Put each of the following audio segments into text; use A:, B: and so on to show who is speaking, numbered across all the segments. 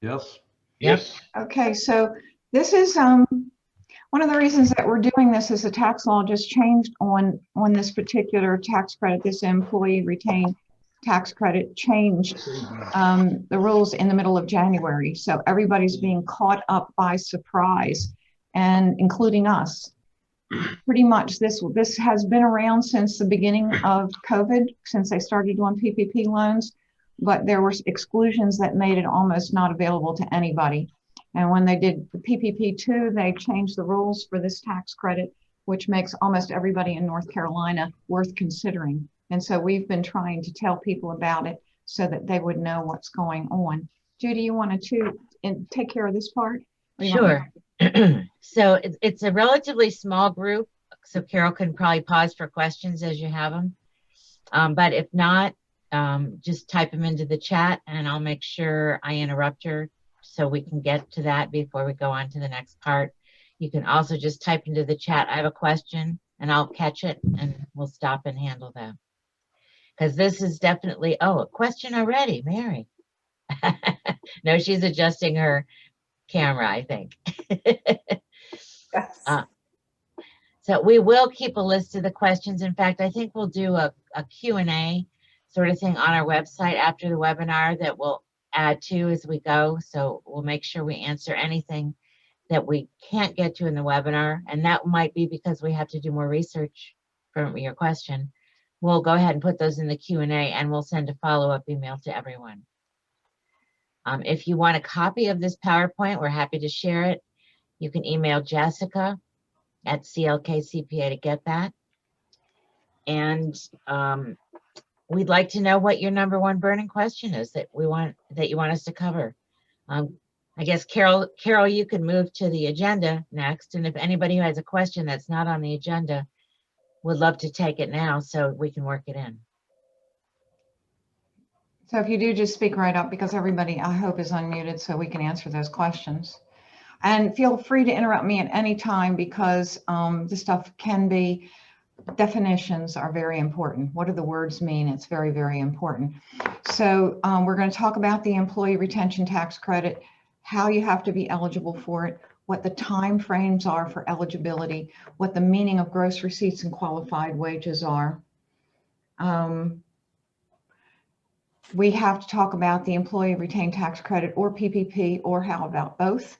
A: Yes.
B: Yes.
C: Okay, so this is one of the reasons that we're doing this is the tax law just changed on this particular tax credit. This employee retained tax credit changed the rules in the middle of January. So everybody's being caught up by surprise, and including us. Pretty much this has been around since the beginning of COVID, since they started doing PPP loans, but there were exclusions that made it almost not available to anybody. And when they did the PPP2, they changed the rules for this tax credit, which makes almost everybody in North Carolina worth considering. And so we've been trying to tell people about it so that they would know what's going on. Judy, you wanted to take care of this part?
B: Sure. So it's a relatively small group, so Carol can probably pause for questions as you have them. But if not, just type them into the chat and I'll make sure I interrupt her so we can get to that before we go on to the next part. You can also just type into the chat, I have a question, and I'll catch it and we'll stop and handle that. Because this is definitely, oh, a question already, Mary. No, she's adjusting her camera, I think.
C: Yes.
B: So we will keep a list of the questions. In fact, I think we'll do a Q&A sort of thing on our website after the webinar that we'll add to as we go. So we'll make sure we answer anything that we can't get to in the webinar. And that might be because we have to do more research from your question. We'll go ahead and put those in the Q&A and we'll send a follow-up email to everyone. If you want a copy of this PowerPoint, we're happy to share it. You can email Jessica at CLK-CPA to get that. And we'd like to know what your #1 burning question is that you want us to cover. I guess Carol, you can move to the agenda next. And if anybody who has a question that's not on the agenda, would love to take it now so we can work it in.
C: So if you do, just speak right up because everybody, I hope, is unmuted so we can answer those questions. And feel free to interrupt me at any time because this stuff can be, definitions are very important. What do the words mean? It's very, very important. So we're going to talk about the employee retention tax credit, how you have to be eligible for it, what the time frames are for eligibility, what the meaning of gross receipts and qualified wages are. We have to talk about the employee retained tax credit or PPP, or how about both,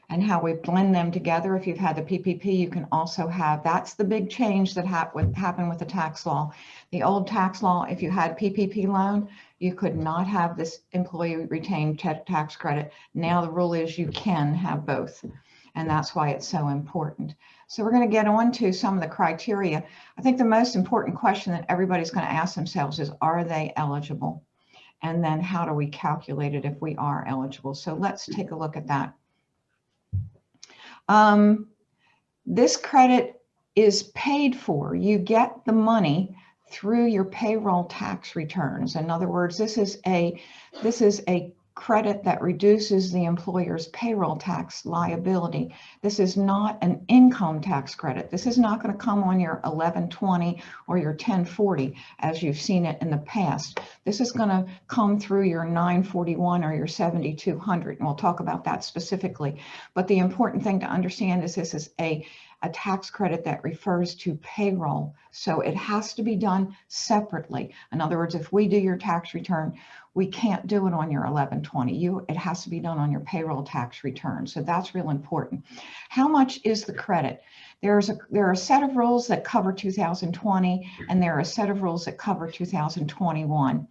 C: and how we blend them together. If you've had the PPP, you can also have, that's the big change that happened with the tax law. The old tax law, if you had PPP loan, you could not have this employee retained tax credit. Now the rule is you can have both, and that's why it's so important. So we're going to get on to some of the criteria. I think the most important question that everybody's going to ask themselves is, are they eligible? And then how do we calculate it if we are eligible? So let's take a look at that. This credit is paid for. You get the money through your payroll tax returns. In other words, this is a credit that reduces the employer's payroll tax liability. This is not an income tax credit. This is not going to come on your 1120 or your 1040 as you've seen it in the past. This is going to come through your 941 or your 7200, and we'll talk about that specifically. But the important thing to understand is this is a tax credit that refers to payroll. So it has to be done separately. In other words, if we do your tax return, we can't do it on your 1120. It has to be done on your payroll tax return. So that's real important. How much is the credit? There are a set of rules that cover 2020, and there are a set of rules that cover 2021.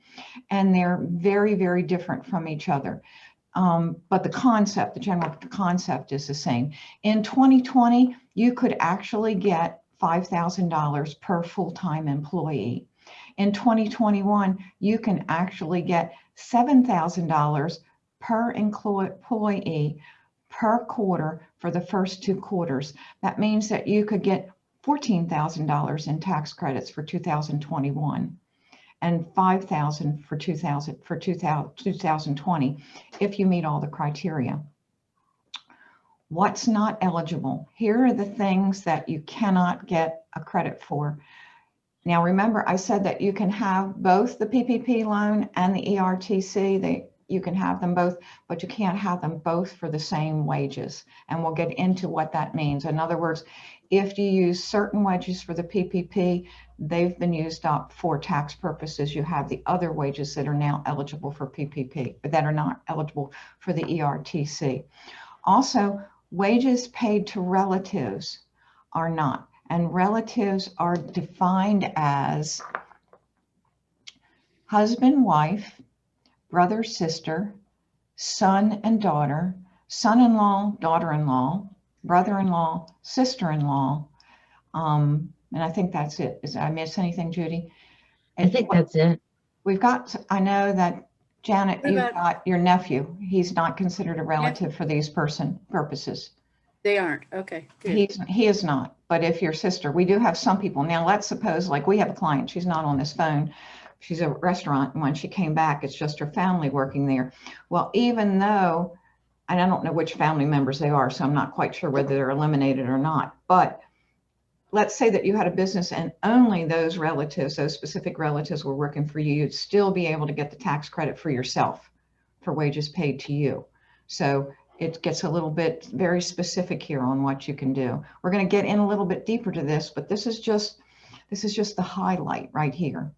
C: And they're very, very different from each other. But the concept, the general concept is the same. In 2020, you could actually get $5,000 per full-time employee. In 2021, you can actually get $7,000 per employee per quarter for the first 2 quarters. That means that you could get $14,000 in tax credits for 2021. And $5,000 for 2020 if you meet all the criteria. What's not eligible? Here are the things that you cannot get a credit for. Now remember, I said that you can have both the PPP loan and the ERTC, the you can have them both, but you can't have them both for the same wages. And we'll get into what that means. In other words, if you use certain wages for the PPP, they've been used up for tax purposes. You have the other wages that are now eligible for PPP, but that are not eligible for the ERTC. Also, wages paid to relatives are not. And relatives are defined as husband, wife, brother, sister, son and daughter, son-in-law, daughter-in-law, brother-in-law, sister-in-law. And I think that's it. Did I miss anything, Judy?
B: I think that's it.
C: We've got, I know that Janet, you've got your nephew. He's not considered a relative for these purposes.
A: They aren't. Okay. Good.
C: He is not. But if your sister, we do have some people. Now let's suppose, like, we have a client, she's not on this phone. She's a restaurant, and when she came back, it's just her family working there. Well, even though, and I don't know which family members they are, so I'm not quite sure whether they're eliminated or not, but let's say that you had a business and only those relatives, those specific relatives were working for you, you'd still be able to get the tax credit for yourself for wages paid to you. So it gets a little bit very specific here on what you can do. We're going to get in a little bit deeper to this, but this is just the highlight right here.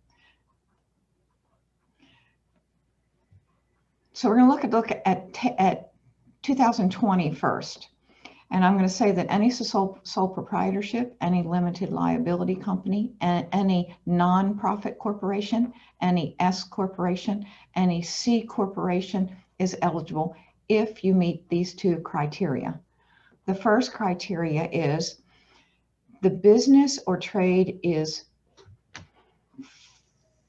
C: So we're going to look at 2020 first. And I'm going to say that any sole proprietorship, any limited liability company, any nonprofit corporation, any S corporation, any C corporation is eligible if you meet these two criteria. The first criteria is the business or trade is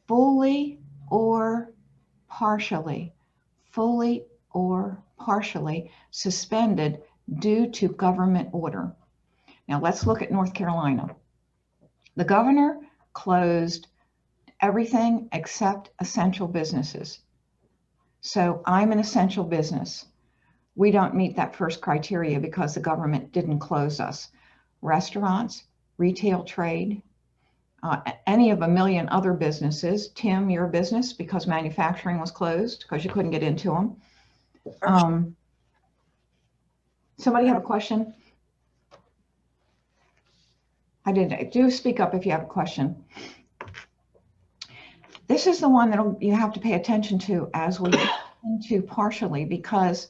C: fully or partially suspended due to government order. Now let's look at North Carolina. The governor closed everything except essential businesses. So I'm an essential business. We don't meet that first criteria because the government didn't close us. Restaurants, retail trade, any of a million other businesses. Tim, your business, because manufacturing was closed because you couldn't get into them. Somebody have a question? I did. Do speak up if you have a question. This is the one that you have to pay attention to as we get into partially, because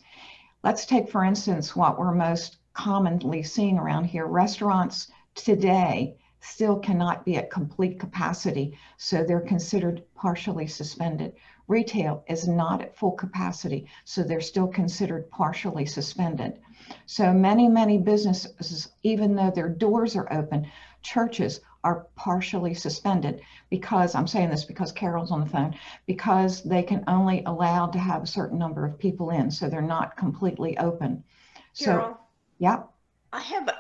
C: let's take, for instance, what we're most commonly seeing around here. Restaurants today still cannot be at complete capacity, so they're considered partially suspended. Retail is not at full capacity, so they're still considered partially suspended. So many businesses, even though their doors are open, churches are partially suspended because, I'm saying this because Carol's on the phone, because they can only allow to have a certain number of people in, so they're not completely open.
A: Carol,
C: So, yeah.
A: I have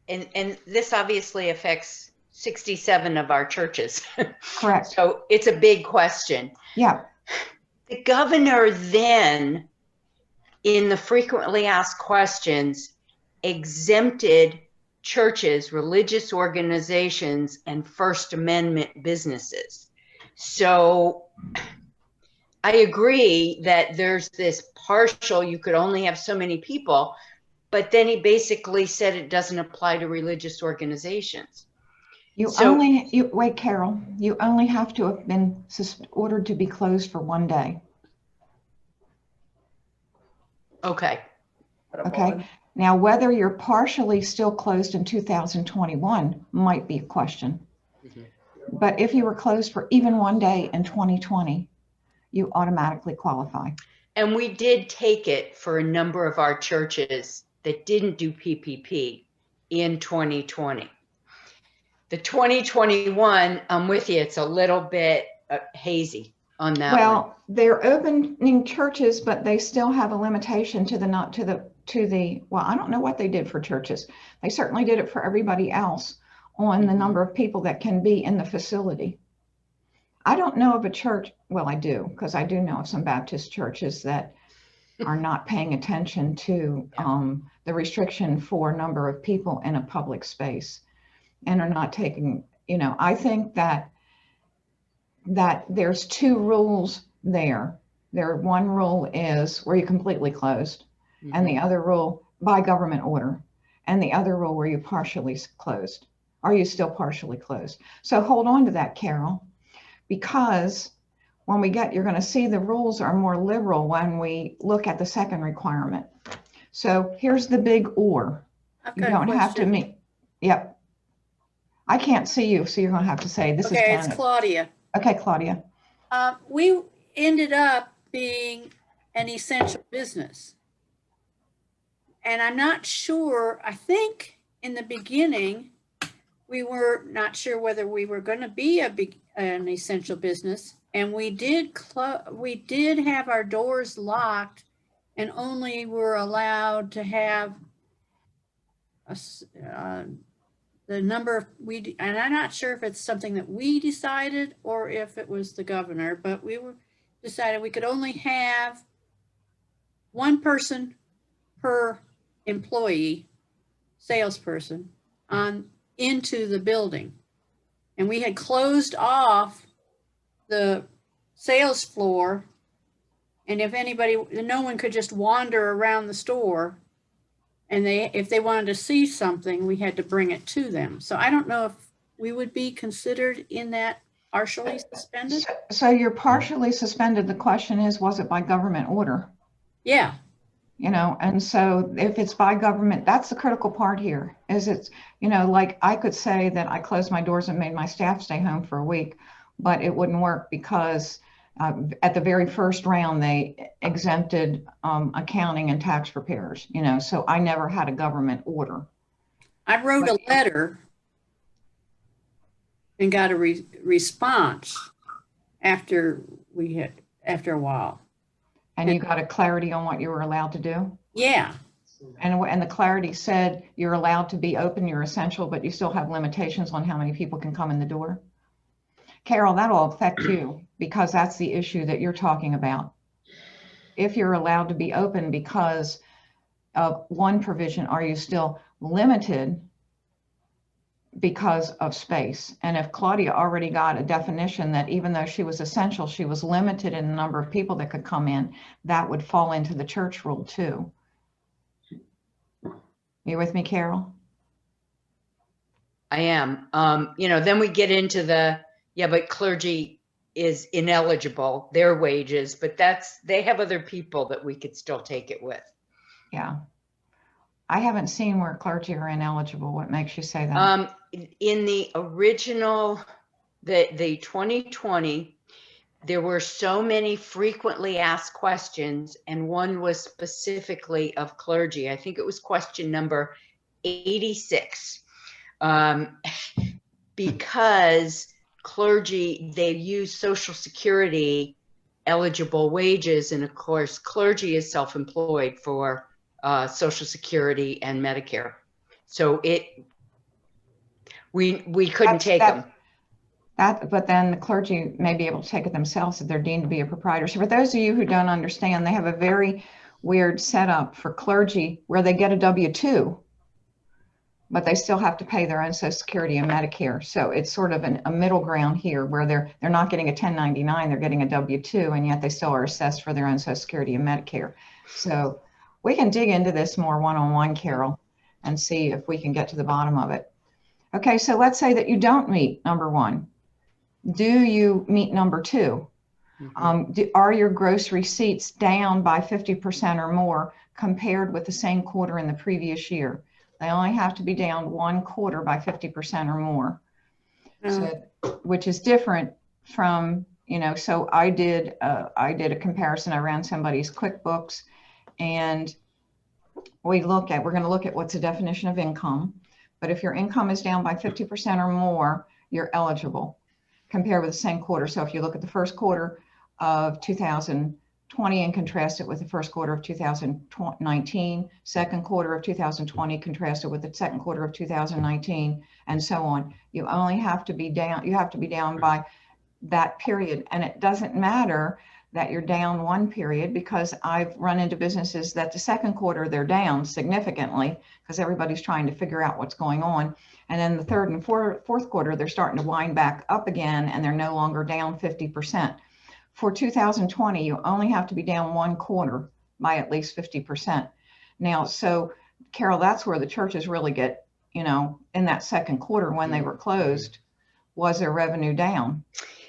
A: and this obviously affects 67 of our churches.
C: Correct.
A: So it's a big question.
C: Yeah.
A: The governor then, in the frequently asked questions, exempted churches, religious organizations, and First Amendment businesses. So I agree that there's this partial, you could only have so many people, but then he basically said it doesn't apply to religious organizations.
C: Wait, Carol, you only have to have been ordered to be closed for 1 day.
A: Okay.
C: Okay. Now, whether you're partially still closed in 2021 might be a question.
A: Mm-hmm.
C: But if you were closed for even 1 day in 2020, you automatically qualify.
A: And we did take it for a number of our churches that didn't do PPP in 2020. The 2021, I'm with you, it's a little bit hazy on that one.
C: Well, they're opening churches, but they still have a limitation to well, I don't know what they did for churches. They certainly did it for everybody else on the number of people that can be in the facility. I don't know of a church, well, I do, because I do know of some Baptist churches that are not paying attention to the restriction for number of people in a public space and are not taking, I think that there's two rules there. One rule is where you completely closed, and the other rule by government order, and the other rule where you partially closed. Are you still partially closed? So hold on to that, Carol, because when we get, you're going to see the rules are more liberal when we look at the second requirement. So here's the big or. You don't have to meet. Yep. I can't see you, so you're going to have to say this is
D: Okay, it's Claudia.
C: Okay, Claudia.
D: We ended up being an essential business. And I'm not sure, I think in the beginning, we were not sure whether we were going to be an essential business. And we did have our doors locked and only were allowed to have the number and I'm not sure if it's something that we decided or if it was the governor, but we decided we could only have one person per employee, salesperson, into the building. And we had closed off the sales floor, and if anybody, no one could just wander around the store, and if they wanted to see something, we had to bring it to them. So I don't know if we would be considered in that partially suspended.
C: So you're partially suspended. The question is, was it by government order?
D: Yeah.
C: You know, and so if it's by government, that's the critical part here, is it's, you know, like I could say that I closed my doors and made my staff stay home for a week, but it wouldn't work because at the very first round, they exempted accounting and tax preparers, you know, so I never had a government order.
D: I wrote a letter and got a response after a while.
C: And you got a clarity on what you were allowed to do?
D: Yeah.
C: And the clarity said you're allowed to be open, you're essential, but you still have limitations on how many people can come in the door? Carol, that'll affect you because that's the issue that you're talking about. If you're allowed to be open because of one provision, are you still limited because of space? And if Claudia already got a definition that even though she was essential, she was limited in the number of people that could come in, that would fall into the church rule too. You with me, Carol?
A: I am. You know, then we get into but clergy is ineligible, their wages, but they have other people that we could still take it with.
C: Yeah. I haven't seen where clergy are ineligible. What makes you say that?
A: In the original, the 2020, there were so many frequently asked questions, and one was specifically of clergy. I think it was question number 86, because clergy, they use Social Security eligible wages, and of course, clergy is self-employed for Social Security and Medicare. So we couldn't take them.
C: But then the clergy may be able to take it themselves if they're deemed to be a proprietorship. For those of you who don't understand, they have a very weird setup for clergy where they get a W-2, but they still have to pay their own Social Security and Medicare. So it's sort of a middle ground here where they're not getting a 1099, they're getting a W-2, and yet they still are assessed for their own Social Security and Medicare. So we can dig into this more one-on-one, Carol, and see if we can get to the bottom of it. Okay, so let's say that you don't meet number one. Do you meet number two? Mm-hmm. Are your gross receipts down by 50% or more compared with the same quarter in the previous year? They only have to be down one quarter by 50% or more. So, which is different from, you know, so I did a comparison. I ran somebody's QuickBooks, and we're going to look at what's the definition of income. But if your income is down by 50% or more, you're eligible compared with the same quarter. So if you look at the first quarter of 2020 and contrast it with the first quarter of 2019, second quarter of 2020 contrasted with the second quarter of 2019, and so on, you only have to be down, you have to be down by that period. And it doesn't matter that you're down one period, because I've run into businesses that the second quarter they're down significantly because everybody's trying to figure out what's going on. And then the third and fourth quarter, they're starting to wind back up again, and they're no longer down 50%. For 2020, you only have to be down 1/4 by at least 50%. Now, so Carol, that's where the churches really get, you know, in that second quarter when they were closed, was their revenue down?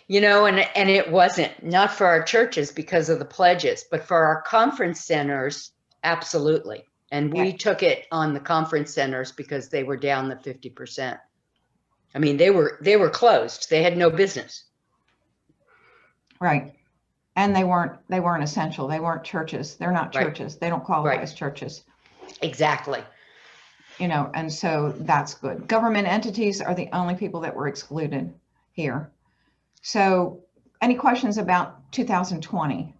A: You know, and it wasn't, not for our churches because of the pledges, but for our conference centers, absolutely. And we took it on the conference centers because they were down the 50%. I mean, they were closed. They had no business.
C: Right. And they weren't essential. They weren't churches. They're not churches. They don't qualify as churches.
A: Exactly.
C: You know, and so that's good. Government entities are the only people that were excluded here. So any questions about 2020?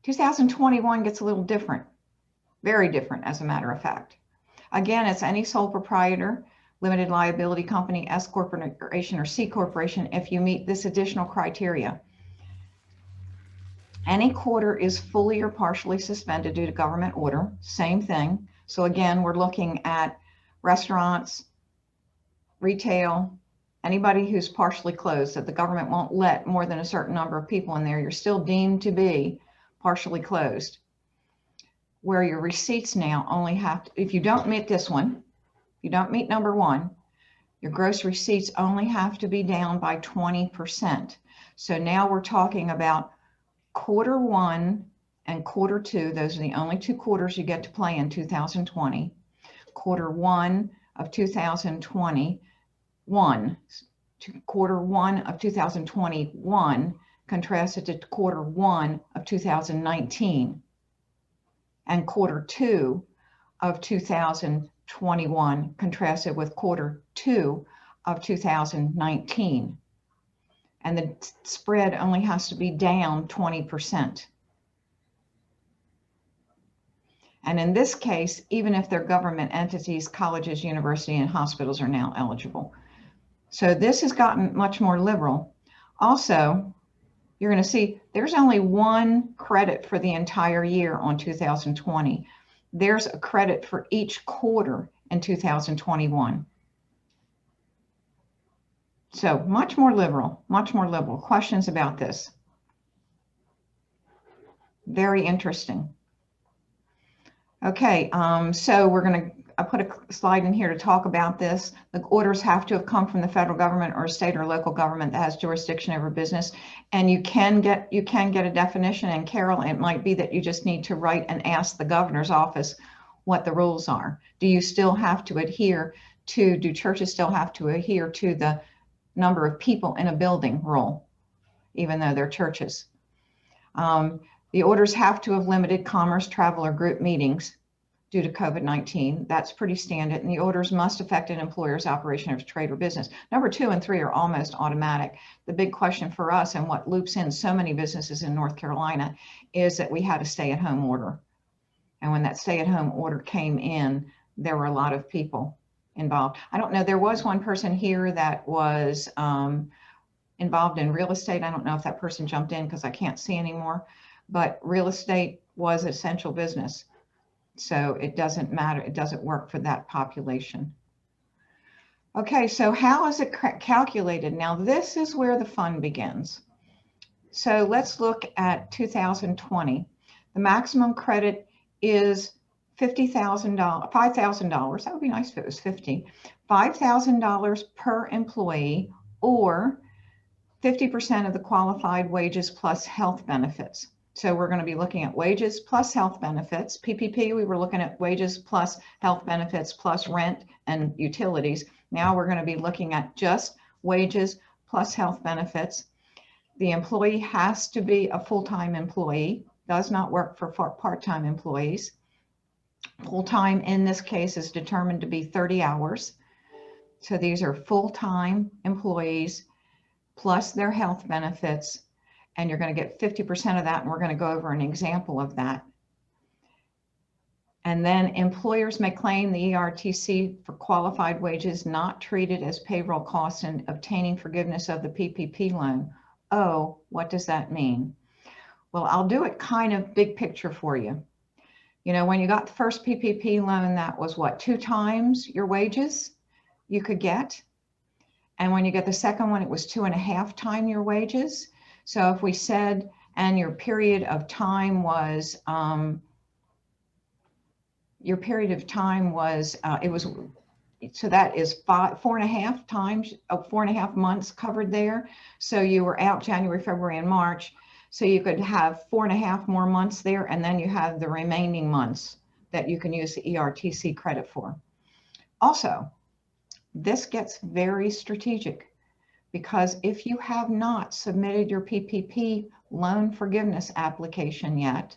C: 2021 gets a little different, very different, as a matter of fact. Again, it's any sole proprietor, limited liability company, S corporation, or C corporation if you meet this additional criteria. Any quarter is fully or partially suspended due to government order, same thing. So again, we're looking at restaurants, retail, anybody who's partially closed, that the government won't let more than a certain number of people in there. You're still deemed to be partially closed. Where your receipts now only have to, if you don't meet this one, you don't meet number one, your gross receipts only have to be down by 20%. So now we're talking about quarter one and quarter two. Those are the only two quarters you get to play in 2020. Quarter one of 2021, quarter one of 2021 contrasted to quarter one of 2019, and quarter two of 2021 contrasted with quarter two of 2019. And the spread only has to be down 20%. And in this case, even if they're government entities, colleges, universities, and hospitals are now eligible. So this has gotten much more liberal. Also, you're going to see there's only one credit for the entire year on 2020. There's a credit for each quarter in 2021. So much more liberal, much more liberal. Questions about this? Very interesting. Okay, so we're going to put a slide in here to talk about this. The orders have to have come from the federal government or a state or local government that has jurisdiction over business. And you can get a definition. And Carol, it might be that you just need to write and ask the governor's office what the rules are. Do you still have to adhere to, do churches still have to adhere to the number of people in a building rule, even though they're churches? The orders have to have limited commerce, travel, or group meetings due to COVID-19. That's pretty standard. And the orders must affect an employer's operation of trade or business. Number 2 and 3 are almost automatic. The big question for us, and what loops in so many businesses in North Carolina, is that we had a stay-at-home order. And when that stay-at-home order came in, there were a lot of people involved. I don't know, there was one person here that was involved in real estate. I don't know if that person jumped in because I can't see anymore, but real estate was essential business. So it doesn't matter. It doesn't work for that population. Okay, so how is it calculated? Now, this is where the fun begins. So let's look at 2020. The maximum credit is $50,000, $5,000. That would be nice if it was 50. $5,000 per employee, or 50% of the qualified wages plus health benefits. So we're going to be looking at wages plus health benefits. PPP, we were looking at wages plus health benefits plus rent and utilities. Now we're going to be looking at just wages plus health benefits. The employee has to be a full-time employee, does not work for part-time employees. Full-time in this case is determined to be 30 hours. So these are full-time employees plus their health benefits. And you're going to get 50% of that, and we're going to go over an example of that. And then employers may claim the ERTC for qualified wages not treated as payroll costs in obtaining forgiveness of the PPP loan. Oh, what does that mean? Well, I'll do it kind of big picture for you. You know, when you got the first PPP loan, that was what, 2 times your wages you could get? And when you get the second one, it was 2.5 times your wages. So if we said, and your period of time was, so that is 4.5 times, 4.5 months covered there. So you were out January, February, and March. So you could have 4.5 more months there, and then you have the remaining months that you can use the ERTC credit for. Also, this gets very strategic, because if you have not submitted your PPP loan forgiveness application yet,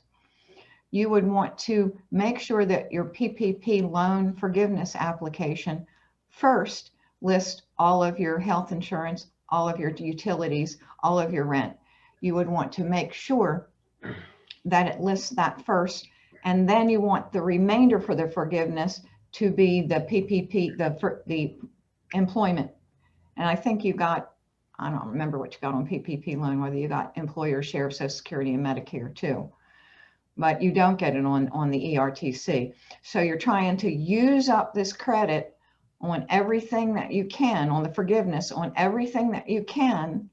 C: you would want to make sure that your PPP loan forgiveness application first lists all of your health insurance, all of your utilities, all of your rent. You would want to make sure that it lists that first, and then you want the remainder for the forgiveness to be the PPP, the employment. And I think you got, I don't remember what you got on PPP loan, whether you got employer share of Social Security and Medicare too, but you don't get it on the ERTC. So you're trying to use up this credit on everything that you can, on the forgiveness, on everything that you can,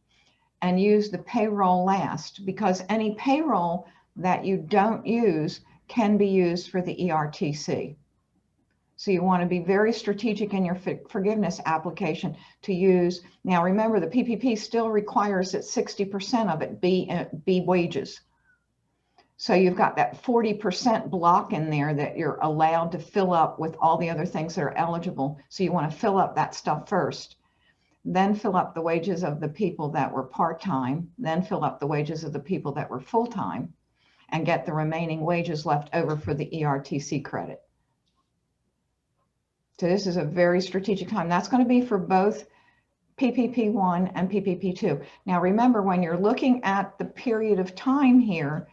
C: and use the payroll last, because any payroll that you don't use can be used for the ERTC. So you want to be very strategic in your forgiveness application to use. Now remember, the PPP still requires that 60% of it be wages. So you've got that 40% block in there that you're allowed to fill up with all the other things that are eligible. So you want to fill up that stuff first, then fill up the wages of the people that were part-time, then fill up the wages of the people that were full-time, and get the remaining wages left over for the ERTC credit. So this is a very strategic time. That's going to be for both PPP1 and PPP2. Now remember, when you're looking at the period of time here,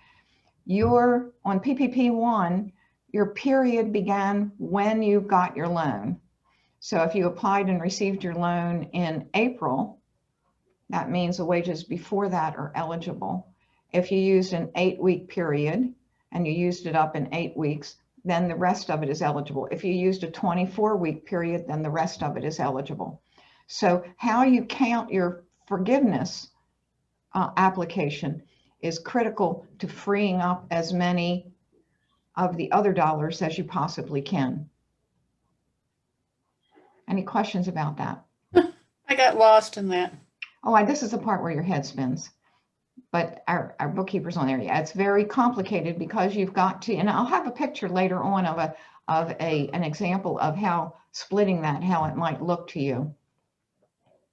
C: you're on PPP1, your period began when you got your loan. So if you applied and received your loan in April, that means the wages before that are eligible. If you used an 8-week period and you used it up in 8 weeks, then the rest of it is eligible. If you used a 24-week period, then the rest of it is eligible. So how you count your forgiveness application is critical to freeing up as many of the other dollars as you possibly can. Any questions about that?
D: I got lost in that.
C: Oh, this is the part where your head spins. But our bookkeeper's on there. Yeah, it's very complicated because you've got to, and I'll have a picture later on of an example of how splitting that, how it might look to you.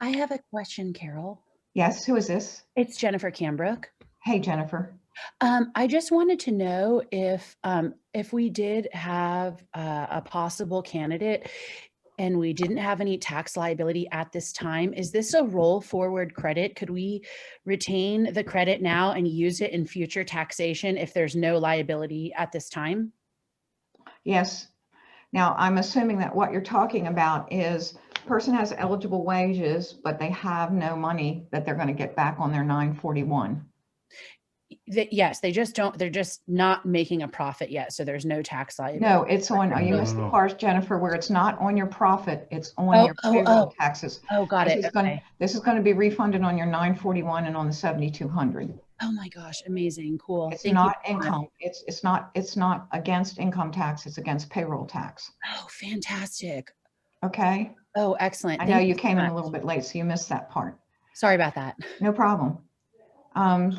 E: I have a question, Carol.
C: Yes, who is this?
E: It's Jennifer Cambrook.
C: Hey, Jennifer.
E: I just wanted to know if we did have a possible candidate and we didn't have any tax liability at this time, is this a roll forward credit? Could we retain the credit now and use it in future taxation if there's no liability at this time?
C: Yes. Now, I'm assuming that what you're talking about is person has eligible wages, but they have no money that they're going to get back on their 941.
E: Yes, they're just not making a profit yet. So there's no tax liability.
C: No, it's on, you missed the part, Jennifer, where it's not on your profit, it's on your payroll taxes.
E: Oh, got it.
C: This is going to be refunded on your 941 and on the 7200.
E: Oh my gosh, amazing, cool.
C: It's not income. It's not against income tax, it's against payroll tax.
E: Oh, fantastic.
C: Okay.
E: Oh, excellent.
C: I know you came in a little bit late, so you missed that part.
E: Sorry about that.
C: No problem.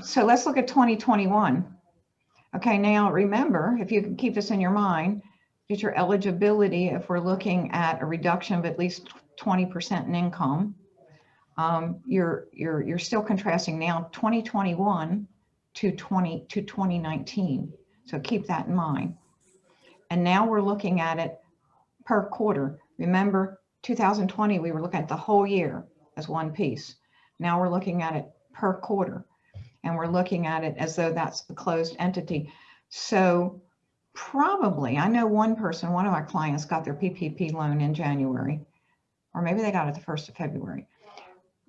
C: So let's look at 2021. Okay, now remember, if you can keep this in your mind, get your eligibility. If we're looking at a reduction of at least 20% in income, you're still contrasting now 2021 to 2019. So keep that in mind. And now we're looking at it per quarter. Remember, 2020 we were looking at the whole year as one piece. Now we're looking at it per quarter. And we're looking at it as though that's the closed entity. So probably, I know one of our clients got their PPP loan in January, or maybe they got it the 1st of February.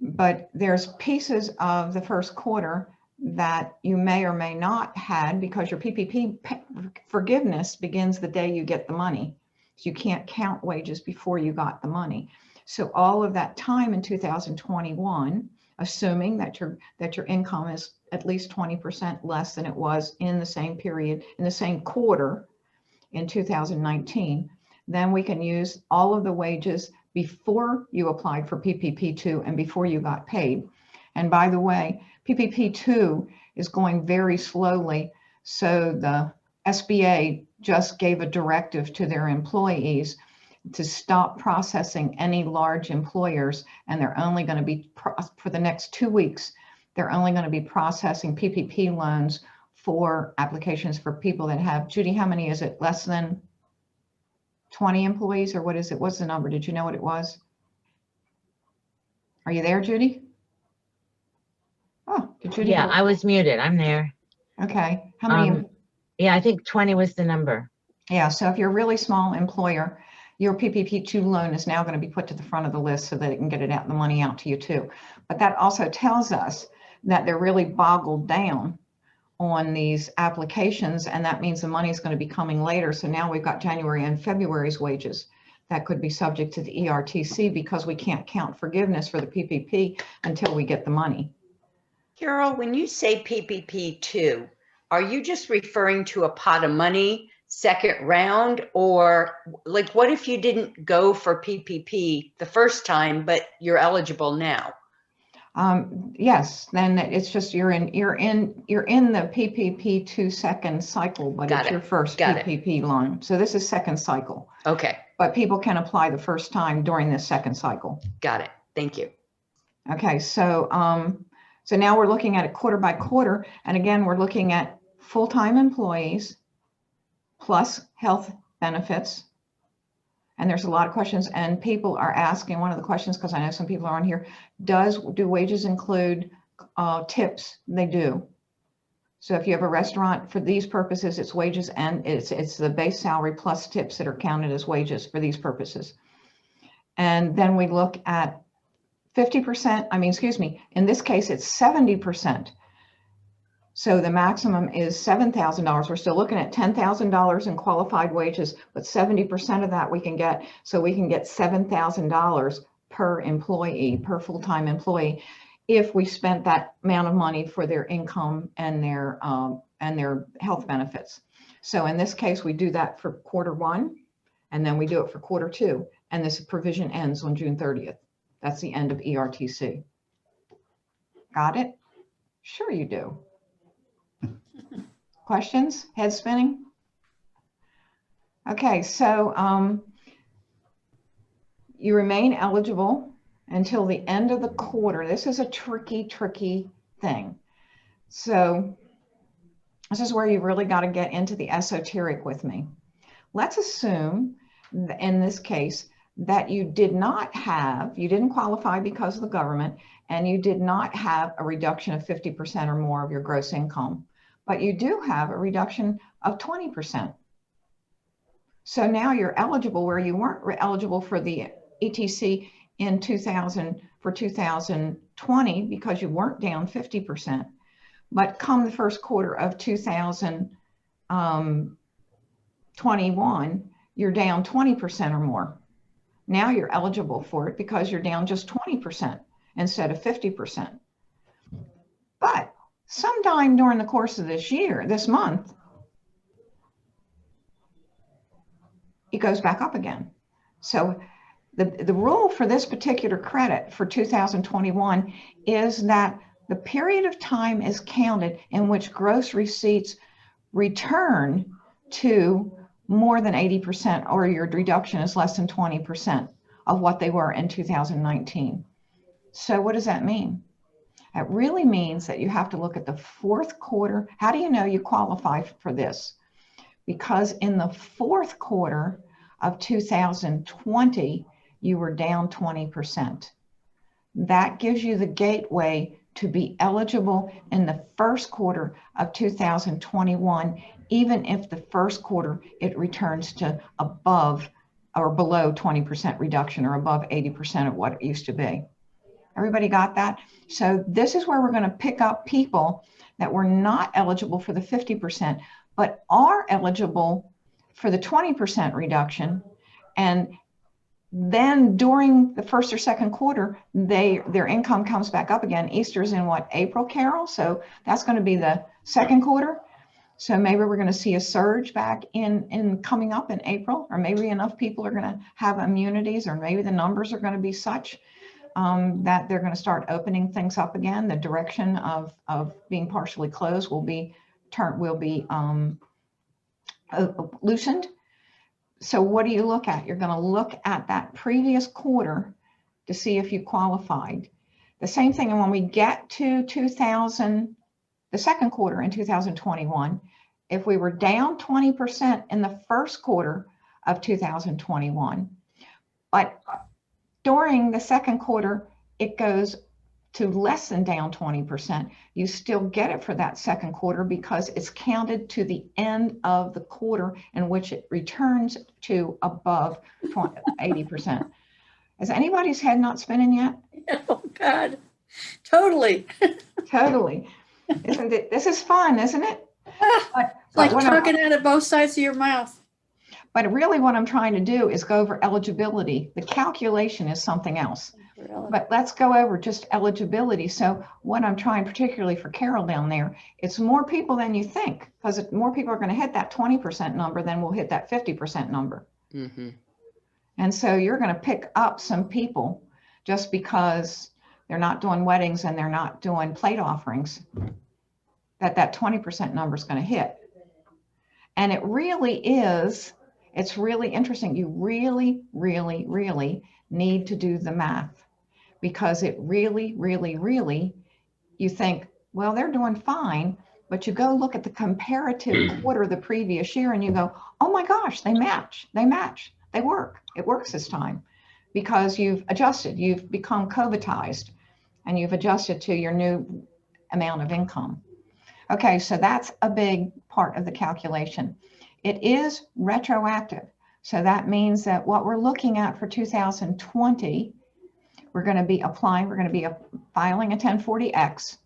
C: But there's pieces of the first quarter that you may or may not had because your PPP forgiveness begins the day you get the money. So you can't count wages before you got the money. So all of that time in 2021, assuming that your income is at least 20% less than it was in the same period, in the same quarter in 2019, then we can use all of the wages before you applied for PPP2 and before you got paid. And by the way, PPP2 is going very slowly. So the SBA just gave a directive to their employees to stop processing any large employers. And they're only going to be, for the next 2 weeks, they're only going to be processing PPP loans for applications for people that have, Judy, how many is it? Less than 20 employees, or what is it? What's the number? Did you know what it was? Are you there, Judy? Oh, did Judy?
B: Yeah, I was muted. I'm there.
C: Okay. How many?
B: Yeah, I think 20 was the number.
C: Yeah. So if you're a really small employer, your PPP2 loan is now going to be put to the front of the list so that it can get the money out to you too. But that also tells us that they're really boggled down on these applications, and that means the money is going to be coming later. So now we've got January and February's wages that could be subject to the ERTC because we can't count forgiveness for the PPP until we get the money.
A: Carol, when you say PPP2, are you just referring to a pot of money, second round, or like what if you didn't go for PPP the first time, but you're eligible now?
C: Yes, then it's just you're in the PPP2 second cycle, but it's your first PPP loan. So this is second cycle.
A: Okay.
C: But people can apply the first time during this second cycle.
A: Got it. Thank you.
C: Okay, so so now we're looking at it quarter by quarter, and again we're looking at full-time employees plus health benefits. And there's a lot of questions, and people are asking, one of the questions, because I know some people are on here, do wages include tips? They do. So if you have a restaurant, for these purposes, it's wages, and it's the base salary plus tips that are counted as wages for these purposes. And then we look at 50%, in this case, it's 70%. So the maximum is $7,000. We're still looking at $10,000 in qualified wages, but 70% of that we can get. So we can get $7,000 per employee, per full-time employee, if we spent that amount of money for their income and their health benefits. So in this case, we do that for quarter one, and then we do it for quarter two. And this provision ends on June 30th. That's the end of ERTC. Got it? Sure you do. Questions? Head spinning? Okay, so you remain eligible until the end of the quarter. This is a tricky thing. So this is where you really got to get into the esoteric with me. Let's assume in this case that you didn't qualify because of the government, and you did not have a reduction of 50% or more of your gross income, but you do have a reduction of 20%. So now you're eligible where you weren't eligible for the ETC in 2020 because you weren't down 50%. But come the first quarter of 2021, you're down 20% or more. Now you're eligible for it because you're down just 20% instead of 50%. But sometime during the course of this month, it goes back up again. So the rule for this particular credit for 2021 is that the period of time is counted in which gross receipts return to more than 80%, or your reduction is less than 20% of what they were in 2019. So what does that mean? It really means that you have to look at the fourth quarter. How do you know you qualify for this? Because in the fourth quarter of 2020, you were down 20%. That gives you the gateway to be eligible in the first quarter of 2021, even if the first quarter it returns to above or below 20% reduction or above 80% of what it used to be. Everybody got that? So this is where we're going to pick up people that were not eligible for the 50%, but are eligible for the 20% reduction. And Then during the first or second quarter, their income comes back up again. Easter's in what, April, Carol? So that's going to be the second quarter. So maybe we're going to see a surge back in coming up in April, or maybe enough people are going to have immunities, or maybe the numbers are going to be such that they're going to start opening things up again. The direction of being partially closed will be loosened. So what do you look at? You're going to look at that previous quarter to see if you qualified. The same thing, and when we get to the second quarter in 2021, if we were down 20% in the first quarter of 2021, but during the second quarter, it goes to less than down 20%, you still get it for that second quarter because it's counted to the end of the quarter in which it returns to above 80%. Is anybody's head not spinning yet?
D: Oh, God. Totally.
C: Totally. Isn't it? This is fun, isn't it?
D: It's like talking out of both sides of your mouth.
C: But really what I'm trying to do is go over eligibility. The calculation is something else. But let's go over just eligibility. So what I'm trying, particularly for Carol down there, it's more people than you think, because more people are going to hit that 20% number than will hit that 50% number.
A: Mm-hmm.
C: And so you're going to pick up some people just because they're not doing weddings and they're not doing plate offerings, that 20% number is going to hit. And it really is, it's really interesting. You really, really, really need to do the math, because it really, really, really, you think, well, they're doing fine, but you go look at the comparative quarter the previous year and you go, oh my gosh, they match, they work. It works this time because you've adjusted, you've become COVIDized, and you've adjusted to your new amount of income. Okay, so that's a big part of the calculation. It is retroactive. So that means that what we're looking at for 2020, we're going to be filing a 1040X,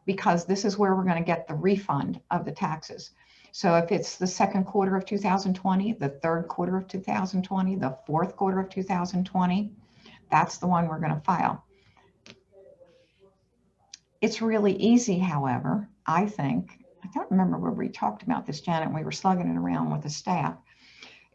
C: because this is where we're going to get the refund of the taxes. So if it's the second quarter of 2020, the third quarter of 2020, the fourth quarter of 2020, that's the one we're going to file. It's really easy, however, I think. I don't remember where we talked about this, Janet. We were slugging it around with the staff.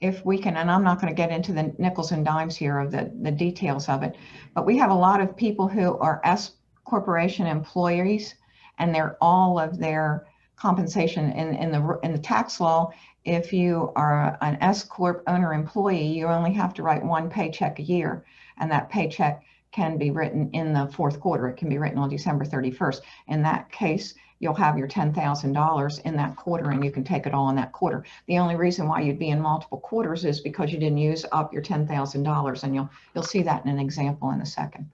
C: If we can, and I'm not going to get into the nickels and dimes here of the details of it, but we have a lot of people who are S corporation employees, and they're all of their compensation in the tax law. If you are an S corp owner employee, you only have to write one paycheck a year, and that paycheck can be written in the fourth quarter. It can be written on December 31st. In that case, you'll have your $10,000 in that quarter, and you can take it all in that quarter. The only reason why you'd be in multiple quarters is because you didn't use up your $10,000, and you'll see that in an example in a second.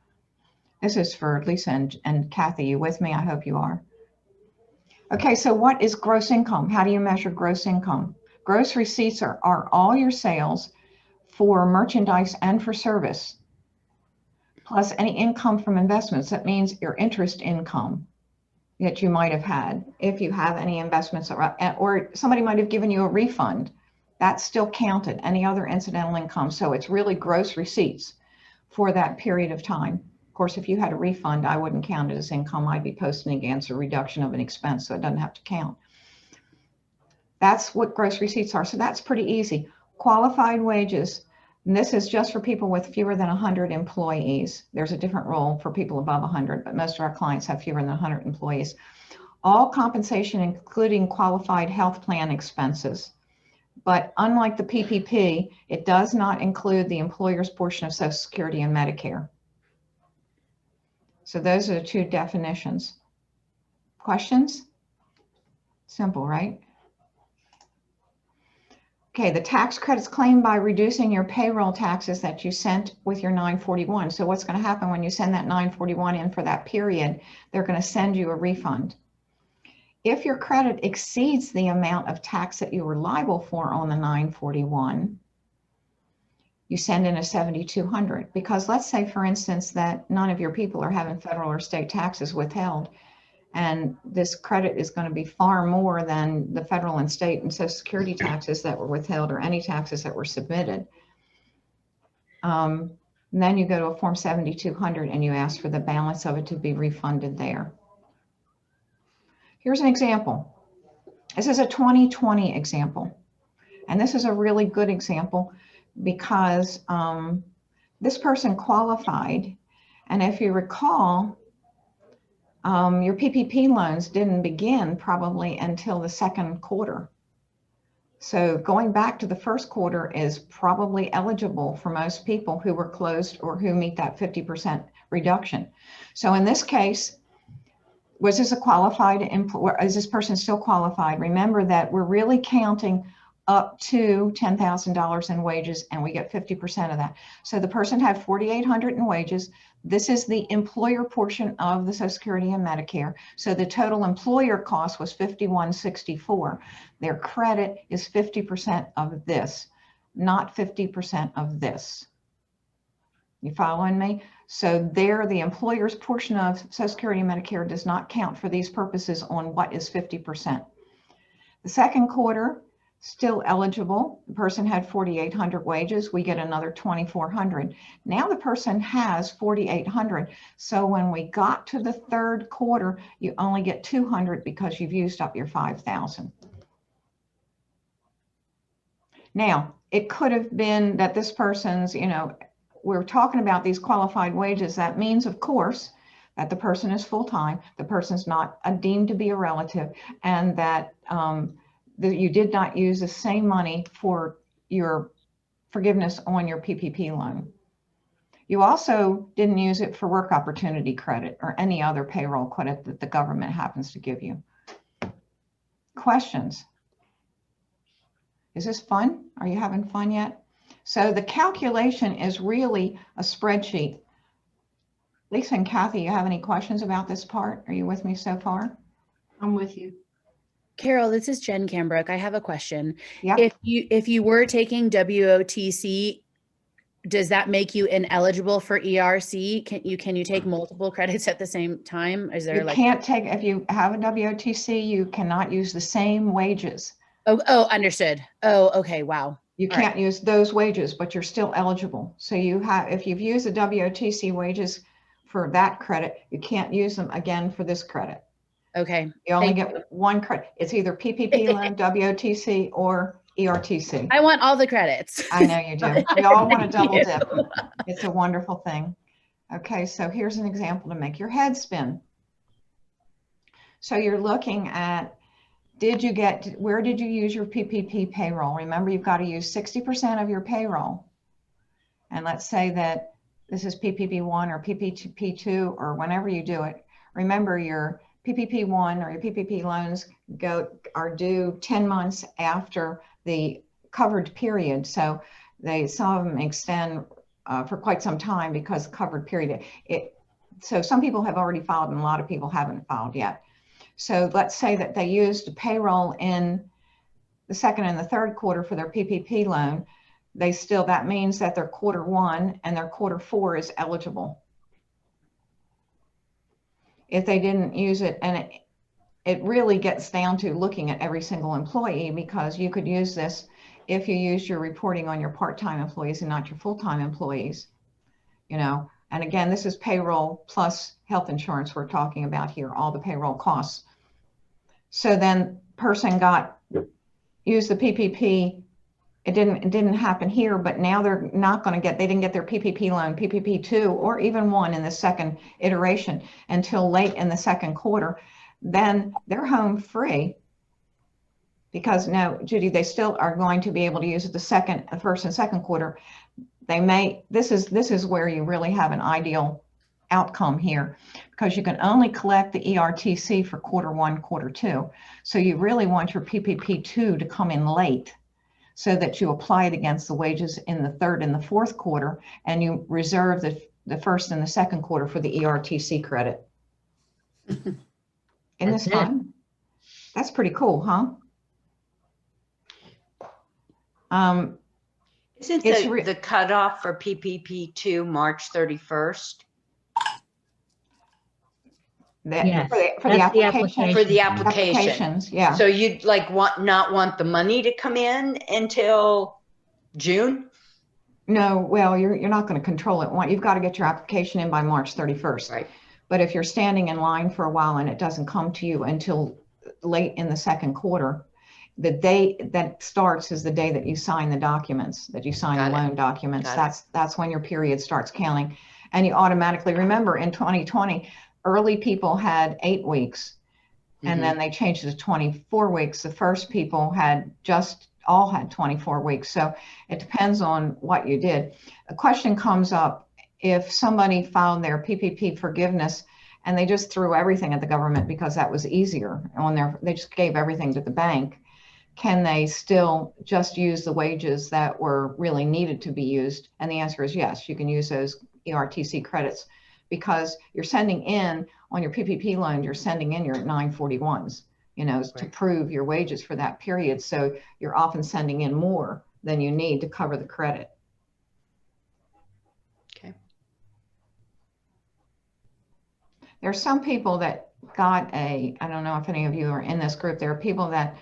C: This is for Lisa and Kathy. You with me? I hope you are. Okay, so what is gross income? How do you measure gross income? Gross receipts are all your sales for merchandise and for service, plus any income from investments. That means your interest income that you might have had. If you have any investments, or somebody might have given you a refund, that's still counted. Any other incidental income. So it's really gross receipts for that period of time. Of course, if you had a refund, I wouldn't count it as income. I'd be posting against a reduction of an expense, so it doesn't have to count. That's what gross receipts are. So that's pretty easy. Qualified wages. And this is just for people with fewer than 100 employees. There's a different rule for people above 100, but most of our clients have fewer than 100 employees. All compensation, including qualified health plan expenses. But unlike the PPP, it does not include the employer's portion of Social Security and Medicare. So those are the two definitions. Questions? Simple, right? Okay, the tax credits claimed by reducing your payroll taxes that you sent with your 941. So what's going to happen when you send that 941 in for that period? They're going to send you a refund. If your credit exceeds the amount of tax that you were liable for on the 941, you send in a 7,200, because let's say, for instance, that none of your people are having federal or state taxes withheld, and this credit is going to be far more than the federal and state and Social Security taxes that were withheld, or any taxes that were submitted. And then you go to a Form 7200 and you ask for the balance of it to be refunded there. Here's an example. This is a 2020 example. And this is a really good example because this person qualified. And if you recall, your PPP loans didn't begin probably until the second quarter. So going back to the first quarter is probably eligible for most people who were closed or who meet that 50% reduction. So in this case, was this a qualified employer? Is this person still qualified? Remember that we're really counting up to $10,000 in wages and we get 50% of that. So the person had $4,800 in wages. This is the employer portion of the Social Security and Medicare. So the total employer cost was $5,164. Their credit is 50% of this, not 50% of this. You following me? So there, the employer's portion of Social Security and Medicare does not count for these purposes on what is 50%. The second quarter, still eligible. The person had 4,800 wages. We get another 2,400. Now the person has 4,800. So when we got to the third quarter, you only get 200 because you've used up your 5,000. Now, it could have been that this person's, we're talking about these qualified wages. That means, of course, that the person is full-time, the person's not deemed to be a relative, and that you did not use the same money for your forgiveness on your PPP loan. You also didn't use it for work opportunity credit or any other payroll credit that the government happens to give you. Questions? Is this fun? Are you having fun yet? So the calculation is really a spreadsheet. Lisa and Kathy, you have any questions about this part? Are you with me so far?
F: I'm with you.
E: Carol, this is Jen Cambrook. I have a question.
C: Yep.
E: If you were taking WOTC, does that make you ineligible for ERC? Can you take multiple credits at the same time? Is there
C: You can't take, if you have a WOTC, you cannot use the same wages.
E: Oh, understood. Oh, okay. Wow.
C: You can't use those wages, but you're still eligible. So you have, if you've used the WOTC wages for that credit, you can't use them again for this credit.
E: Okay.
C: You only get one credit. It's either PPP loan, WOTC, or ERTC.
E: I want all the credits.
C: I know you do. We all want to double dip. It's a wonderful thing. Okay, so here's an example to make your head spin. So you're looking at, where did you use your PPP payroll? Remember, you've got to use 60% of your payroll. And let's say that this is PPP1 or PPP2 or whenever you do it. Remember, your PPP1 or your PPP loans are due 10 months after the covered period. So some of them extend for quite some time because covered period. So some people have already filed and a lot of people haven't filed yet. So let's say that they used payroll in the second and the third quarter for their PPP loan. That means that their quarter one and their quarter four is eligible. If they didn't use it, and it really gets down to looking at every single employee, because you could use this if you use your reporting on your part-time employees and not your full-time employees, And again, this is payroll plus health insurance we're talking about here, all the payroll costs. So then person used the PPP. It didn't happen here, but now they're not going to they didn't get their PPP loan, PPP2, or even one in the second iteration until late in the second quarter. Then they're home free because now, Judy, they still are going to be able to use it the first and second quarter. This is where you really have an ideal outcome here, because you can only collect the ERTC for quarter one, quarter two. So you really want your PPP2 to come in late, so that you apply it against the wages in the third and the fourth quarter, and you reserve the first and the second quarter for the ERTC credit. Isn't this fun? That's pretty cool, huh?
A: Isn't the cutoff for PPP2 March 31st?
B: Yes,
C: for the application.
A: For the applications,
C: yeah.
A: So you'd not want the money to come in until June?
C: No, well, you're not going to control it. You've got to get your application in by March 31st.
A: Right.
C: But if you're standing in line for a while and it doesn't come to you until late in the second quarter, the day that starts is the day that you sign the documents, that you sign the loan documents. That's when your period starts counting. And you automatically, remember, in 2020, early people had 8 weeks, and then they changed it to 24 weeks. The first people had all had 24 weeks. So it depends on what you did. A question comes up, if somebody filed their PPP forgiveness and they just threw everything at the government because that was easier they just gave everything to the bank, can they still just use the wages that were really needed to be used? And the answer is yes, you can use those ERTC credits, because you're sending in on your PPP loan, you're sending in your 941s, to prove your wages for that period. So you're often sending in more than you need to cover the credit.
A: Okay.
C: There's some people that got I don't know if any of you are in this group, there are people that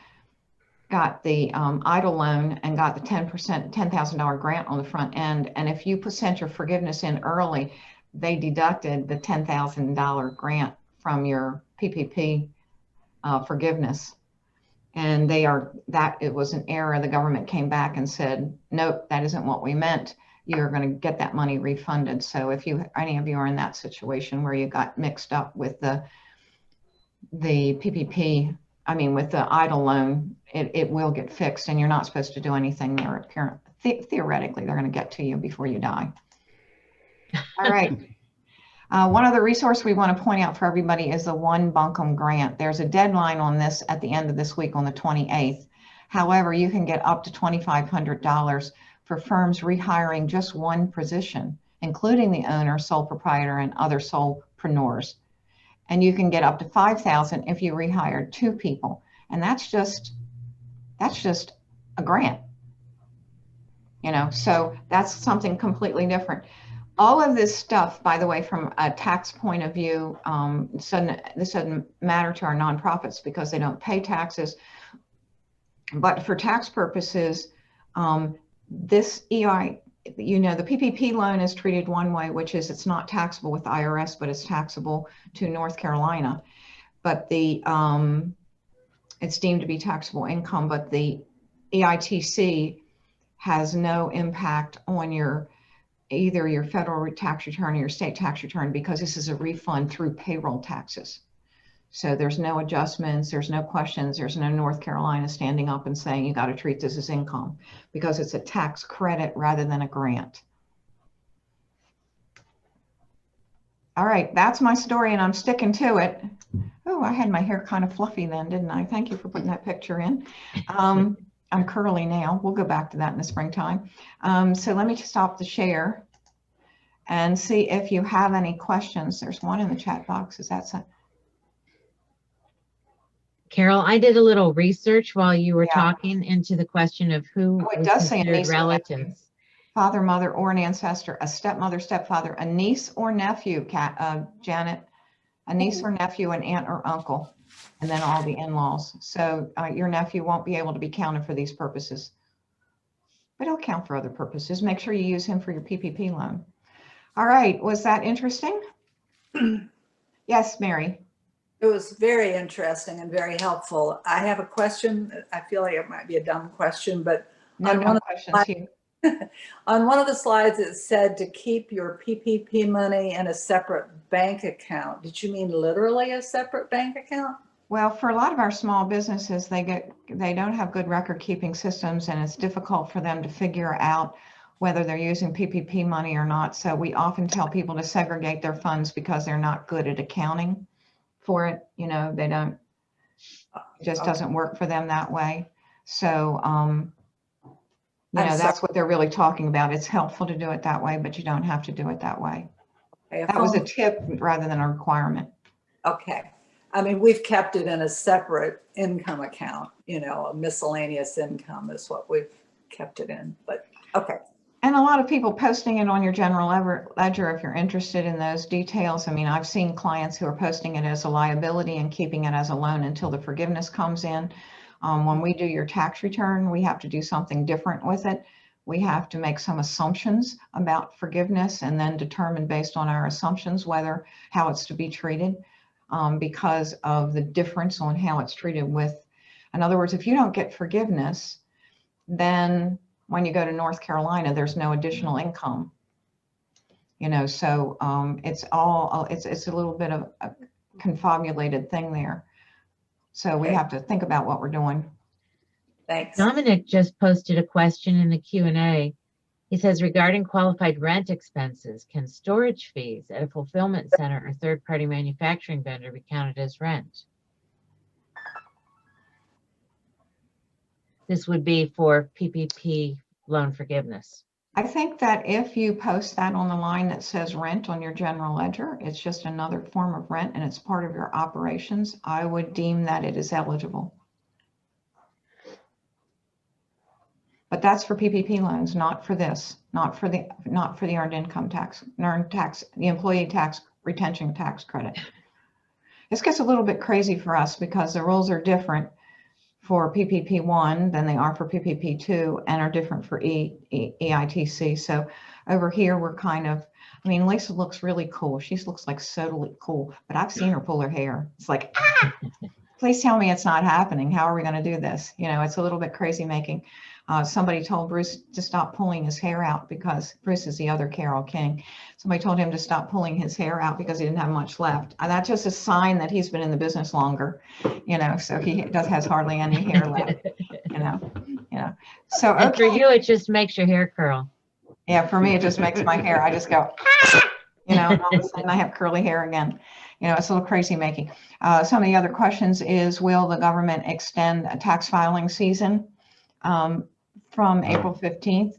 C: got the EIDL loan and got the 10% $10,000 grant on the front end. And if you sent your forgiveness in early, they deducted the $10,000 grant from your PPP forgiveness. And it was an error. The government came back and said, nope, that isn't what we meant. You're going to get that money refunded. So if any of you are in that situation where you got mixed up with the PPP, with the EIDL loan, it will get fixed, and you're not supposed to do anything there. Theoretically, they're going to get to you before you die. All right. One other resource we want to point out for everybody is the Buncombe Grant. There's a deadline on this at the end of this week on the 28th. However, you can get up to $2,500 for firms rehiring just one position, including the owner, sole proprietor, and other solopreneurs. And you can get up to $5,000 if you rehired 2 people. And that's just a grant, so that's something completely different. All of this stuff, by the way, from a tax point of view, this doesn't matter to our nonprofits because they don't pay taxes. But for tax purposes, this the PPP loan is treated one way, which is it's not taxable with the IRS, but it's taxable to North Carolina. But it's deemed to be taxable income, but the EITC has no impact on either your federal tax return or your state tax return, because this is a refund through payroll taxes. So there's no adjustments, there's no questions, there's no North Carolina standing up and saying you got to treat this as income, because it's a tax credit rather than a grant. All right, that's my story, and I'm sticking to it. Oh, I had my hair kind of fluffy then, didn't I? Thank you for putting that picture in. I'm curly now. We'll go back to that in the springtime. So let me just stop the share and see if you have any questions. There's one in the chat box. Is that so?
B: Carol, I did a little research while you were talking into the question of who
C: it
B: was
C: does say
B: considered relatives.
C: Father, mother, or an ancestor, a stepmother, stepfather, a niece or nephew, Janet, a niece or nephew, an aunt or uncle, and then all the in-laws. So your nephew won't be able to be counted for these purposes, but he'll count for other purposes. Make sure you use him for your PPP loan. All right, was that interesting? Yes, Mary.
F: It was very interesting and very helpful. I have a question. I feel like it might be a dumb question, but
C: no questions here.
F: On one of the slides, it said to keep your PPP money in a separate bank account. Did you mean literally a separate bank account?
C: Well, for a lot of our small businesses, they don't have good record keeping systems, and it's difficult for them to figure out whether they're using PPP money or not. So we often tell people to segregate their funds because they're not good at accounting for it. They don't, it just doesn't work for them that way. So, that's what they're really talking about. It's helpful to do it that way, but you don't have to do it that way.
F: Okay,
C: that was a tip rather than a requirement.
F: Okay. I mean, we've kept it in a separate income account, a miscellaneous income is what we've kept it in, but okay.
C: And a lot of people posting it on your general ledger if you're interested in those details. I mean, I've seen clients who are posting it as a liability and keeping it as a loan until the forgiveness comes in. When we do your tax return, we have to do something different with it. we have to make some assumptions about forgiveness and then determine based on our assumptions how it's to be treated, because of the difference on how it's treated with. In other words, if you don't get forgiveness, then when you go to North Carolina, there's no additional income. So it's a little bit of a confabulated thing there. So we have to think about what we're doing.
F: Thanks.
B: Dominic just posted a question in the Q&A. He says, regarding qualified rent expenses, can storage fees at a fulfillment center or third-party manufacturing vendor be counted as rent? This would be for PPP loan forgiveness.
C: I think that if you post that on the line that says rent on your general ledger, it's just another form of rent and it's part of your operations, I would deem that it is eligible. But that's for PPP loans, not for this, not for the earned income tax, the employee tax retention tax credit. This gets a little bit crazy for us because the rules are different for PPP1 than they are for PPP2 and are different for EITC. So over here, we're kind of, I mean, Lisa looks really cool. She looks like so cool, but I've seen her pull her hair. It's like, please tell me it's not happening. How are we going to do this? It's a little bit crazy making. Somebody told Bruce to stop pulling his hair out because Bruce is the other Carol King. Somebody told him to stop pulling his hair out because he didn't have much left. That's just a sign that he's been in the business longer, so he has hardly any hair left, So,
B: And for you, it just makes your hair curl.
C: Yeah, for me, it just makes my hair, I just go, and all of a sudden I have curly hair again. It's a little crazy making. Some of the other questions is, will the government extend a tax filing season from April 15th?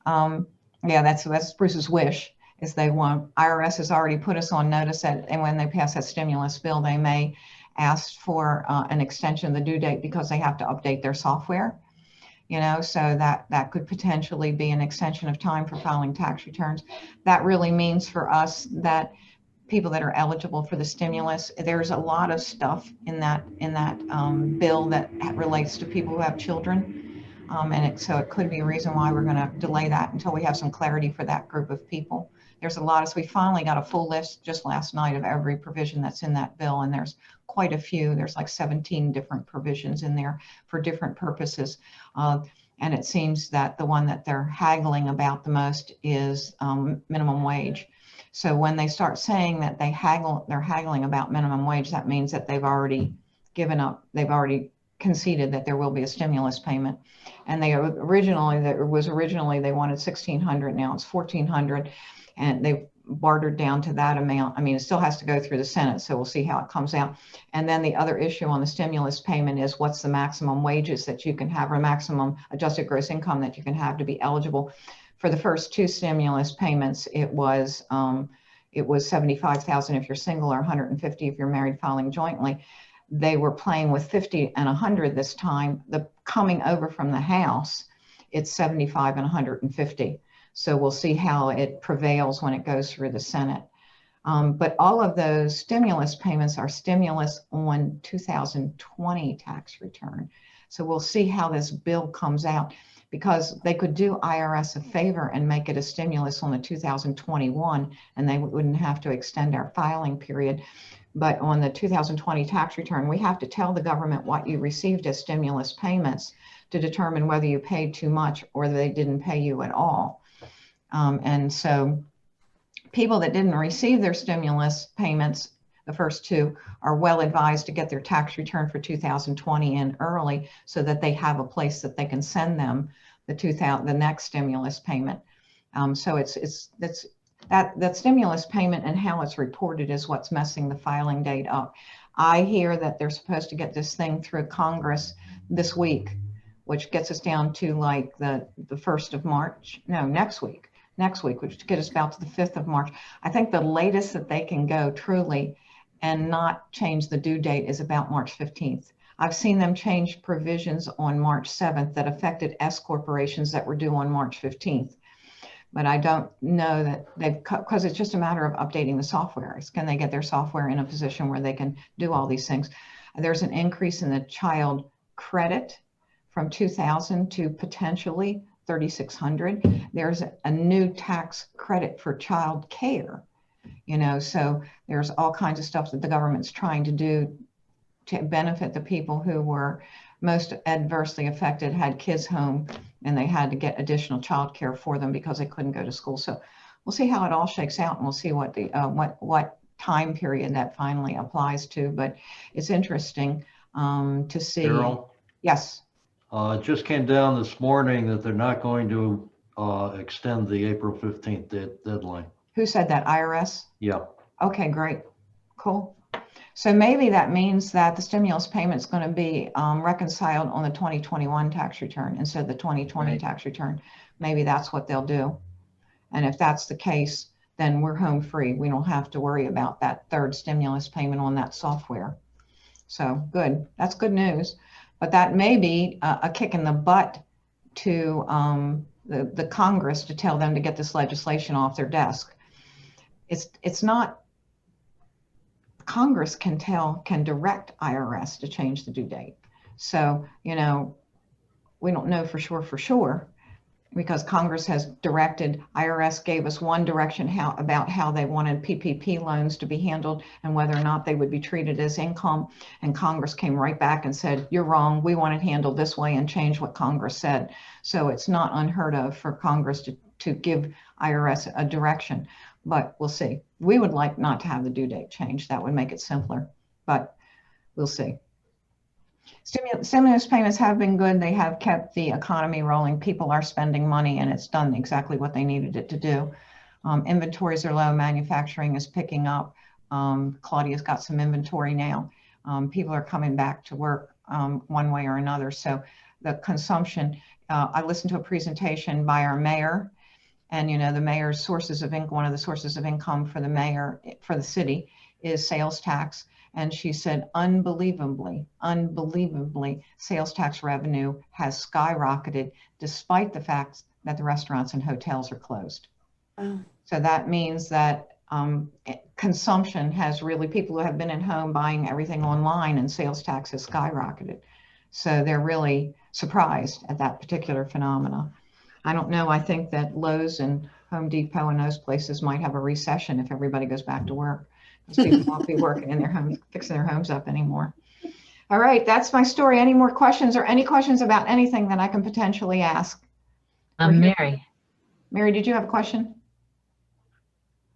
C: Yeah, that's Bruce's wish, is they want, IRS has already put us on notice that, and when they pass that stimulus bill, they may ask for an extension of the due date because they have to update their software. So that could potentially be an extension of time for filing tax returns. That really means for us that people that are eligible for the stimulus, there's a lot of stuff in that bill that relates to people who have children. So it could be a reason why we're going to delay that until we have some clarity for that group of people. There's a lot of, so we finally got a full list just last night of every provision that's in that bill, and there's quite a few. There's like 17 different provisions in there for different purposes. And it seems that the one that they're haggling about the most is minimum wage. So when they start saying that they're haggling about minimum wage, that means that they've already given up, they've already conceded that there will be a stimulus payment. And they originally they wanted $1,600, now it's $1,400, and they've bartered down to that amount. I mean, it still has to go through the Senate, so we'll see how it comes out. And then the other issue on the stimulus payment is what's the maximum wages that you can have, or maximum adjusted gross income that you can have to be eligible. For the first two stimulus payments, it was $75,000 if you're single, or $150,000 if you're married filing jointly. They were playing with $50,000 and $100,000 this time. The coming over from the House, it's $75,000 and $150,000. So we'll see how it prevails when it goes through the Senate. But all of those stimulus payments are stimulus on 2020 tax return. So we'll see how this bill comes out, because they could do IRS a favor and make it a stimulus on the 2021, and they wouldn't have to extend our filing period. But on the 2020 tax return, we have to tell the government what you received as stimulus payments to determine whether you paid too much or they didn't pay you at all. And so people that didn't receive their stimulus payments, the first two, are well advised to get their tax return for 2020 in early, so that they have a place that they can send them the next stimulus payment. So that stimulus payment and how it's reported is what's messing the filing date up. I hear that they're supposed to get this thing through Congress this week, which gets us down to like the 1st of March. No, next week, which gets us about to the 5th of March. I think the latest that they can go truly and not change the due date is about March 15th. I've seen them change provisions on March 7th that affected S corporations that were due on March 15th. But I don't know that they've cut, because it's just a matter of updating the software. Can they get their software in a position where they can do all these things? There's an increase in the child credit from $2,000 to potentially $3,600. There's a new tax credit for child care, you know, so there's all kinds of stuff that the government's trying to do to benefit the people who were most adversely affected, had kids home, and they had to get additional child care for them because they couldn't go to school. So we'll see how it all shakes out, and we'll see what the what time period that finally applies to. But it's interesting to see.
G: Carol,
C: Yes.
G: it just came down this morning that they're not going to extend the April 15th deadline.
C: Who said that? IRS?
G: Yeah.
C: Okay, great. Cool. So maybe that means that the stimulus payment is going to be reconciled on the 2021 tax return instead of the 2020 tax return. Maybe that's what they'll do. And if that's the case, then we're home free. We don't have to worry about that third stimulus payment on that software. So good. That's good news. But that may be a kick in the butt to the Congress to tell them to get this legislation off their desk. It's not. Congress can direct IRS to change the due date. So, you know, we don't know for sure because Congress has directed. IRS gave us one direction about how they wanted PPP loans to be handled and whether or not they would be treated as income. And Congress came right back and said, you're wrong. We want it handled this way, and change what Congress said. So it's not unheard of for Congress to give IRS a direction. But we'll see. We would like not to have the due date change. That would make it simpler, but we'll see. Stimulus payments have been good. They have kept the economy rolling. People are spending money, and it's done exactly what they needed it to do. Inventories are low. Manufacturing is picking up. Claudia's got some inventory now. People are coming back to work one way or another. So the consumption, I listened to a presentation by our mayor. And, you know, the mayor's sources of income, one of the sources of income for the mayor, for the city, is sales tax. And she said, unbelievably, sales tax revenue has skyrocketed despite the fact that the restaurants and hotels are closed.
D: Oh.
C: So that means that consumption has really, people who have been at home buying everything online, and sales tax has skyrocketed. So they're really surprised at that particular phenomena. I don't know. I think that Lowe's and Home Depot and those places might have a recession if everybody goes back to work, because people won't be working in their homes, fixing their homes up anymore. All right, that's my story. Any more questions, or any questions about anything that I can potentially ask?
B: Mary.
C: Mary, did you have a question?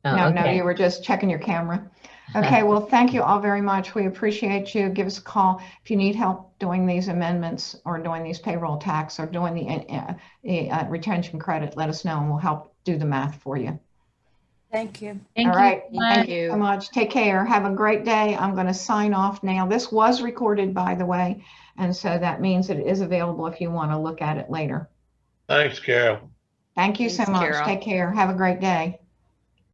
B: Oh,
C: No,
B: okay.
C: you were just checking your camera. Okay, well, thank you all very much. We appreciate you. Give us a call if you need help doing these amendments or doing these payroll tax or doing the retention credit. Let us know, and we'll help do the math for you.
D: Thank you.
B: Thank
C: All right.
B: you.
C: Thank you so much. Take care. Have a great day. I'm going to sign off now. This was recorded, by the way, and so that means it is available if you want to look at it later.
H: Thanks, Carol.
C: Thank you so
A: Thanks,
C: much.
A: Carol.
C: Take care. Have a great day.